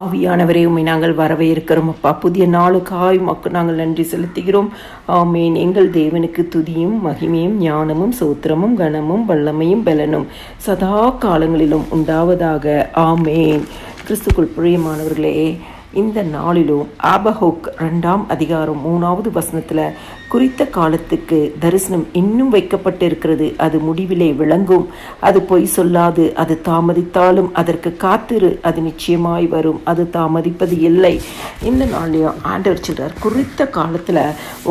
ஆவியானவரே, உம்மை நாங்கள் வரவேற்கிறோம் அப்பா. புதிய நாளுக்காய் உமக்கு நாங்கள் நன்றி செலுத்துகிறோம். ஆமேன். எங்கள் தேவனுக்கு துதியும் மகிமையும் ஞானமும் சோத்திரமும் கனமும் வல்லமையும் பலனும் சதா காலங்களிலும் உண்டாவதாக. ஆமேன். கிறிஸ்துக்குள் பிரியமானவர்களே, இந்த நாளிலும் ஆபகூக் 2ஆம் அதிகாரம் 3வது வசனத்தில் குறித்த காலத்துக்கு தரிசனம் இன்னும் வைக்கப்பட்டு இருக்கிறது, அது முடிவிலே விளங்கும், அது பொய் சொல்லாது, அது தாமதித்தாலும் அதற்கு காத்திரு, அது நிச்சயமாய் வரும், அது தாமதிப்பது இல்லை. இந்த நாளையும் ஆண்டவர் சொல்றார், குறித்த காலத்தில்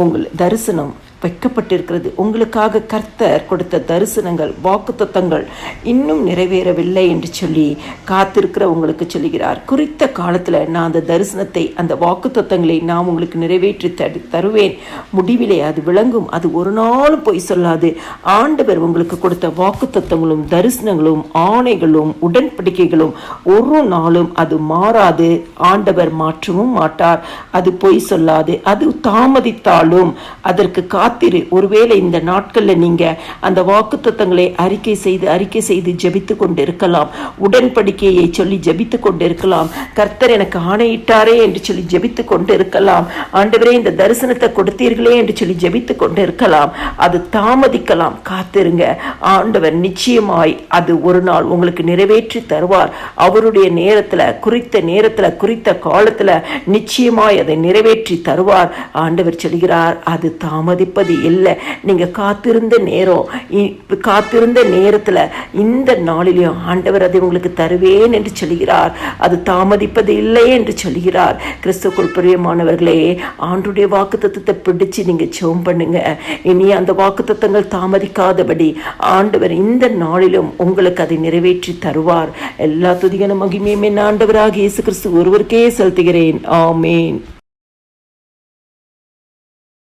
உங்கள் தரிசனம் வைக்கப்பட்டிருக்கிறது. உங்களுக்காக கர்த்தர் கொடுத்த தரிசனங்கள் வாக்குத்தத்தங்கள் இன்னும் நிறைவேறவில்லை என்று சொல்லி காத்திருக்கிற உங்களுக்கு சொல்லுகிறார். குறித்த காலத்தில் நான் அந்த தரிசனத்தை, அந்த வாக்குத்தத்தங்களை நான் உங்களுக்கு நிறைவேற்றி தருவேன், முடிவிலே அது விளங்கும், அது ஒரு நாளும் பொய் சொல்லாது. ஆண்டவர் உங்களுக்கு கொடுத்த வாக்குத்தத்தங்களும் தரிசனங்களும் ஆணைகளும் உடன்படிக்கைகளும் ஒரு நாளும் அது மாறாது. ஆண்டவர் மாற்றவும் மாட்டார். அது பொய் சொல்லாது. அது தாமதித்தாலும் அதற்கு காத்திரு. ஒருவேளை இந்த நாட்களில் நீங்க அந்த வாக்குத்தத்தங்களை அறிக்கை செய்து ஜெபித்து கொண்டு இருக்கலாம். உடன்படிக்கையை சொல்லி ஜெபித்து கொண்டு இருக்கலாம். கர்த்தர் எனக்கு ஆணையிட்டாரே என்று சொல்லி ஜெபித்து கொண்டு இருக்கலாம். ஆண்டவரே, இந்த தரிசனத்தை கொடுத்தீர்களே என்று சொல்லி ஜெபித்து கொண்டு இருக்கலாம். அது தாமதிக்கலாம். காத்திருங்க. ஆண்டவர் நிச்சயமாய் அது ஒரு நாள் உங்களுக்கு நிறைவேற்றி தருவார். அவருடைய நேரத்தில், குறித்த காலத்தில் நிச்சயமாய் அதை நிறைவேற்றி தருவார். ஆண்டவர் சொல்கிறார், அது தாமதிப்பது இல்லை. நீங்க காத்திருந்த நேரத்தில் இந்த நாளிலும் ஆண்டவர் அதை உங்களுக்கு தருவேன் என்று சொல்கிறார். அது தாமதிப்பது இல்லை என்று சொல்கிறார். கிறிஸ்துக்குள் பிரியமானவர்களே, ஆண்டுடைய வாக்குத்தத்தத்தை பிடிச்சு நீங்க ஜெபம் பண்ணுங்க. இனி அந்த வாக்குத்தத்தங்கள் தாமதிக்காதபடி ஆண்டவர் இந்த நாளிலும் உங்களுக்கு அதை நிறைவேற்றி தருவார். எல்லா துதிகன மகிமையுமே ஆண்டவராகிய இயேசு கிறிஸ்து ஒருவருக்கே செலுத்துகிறேன். ஆமேன்.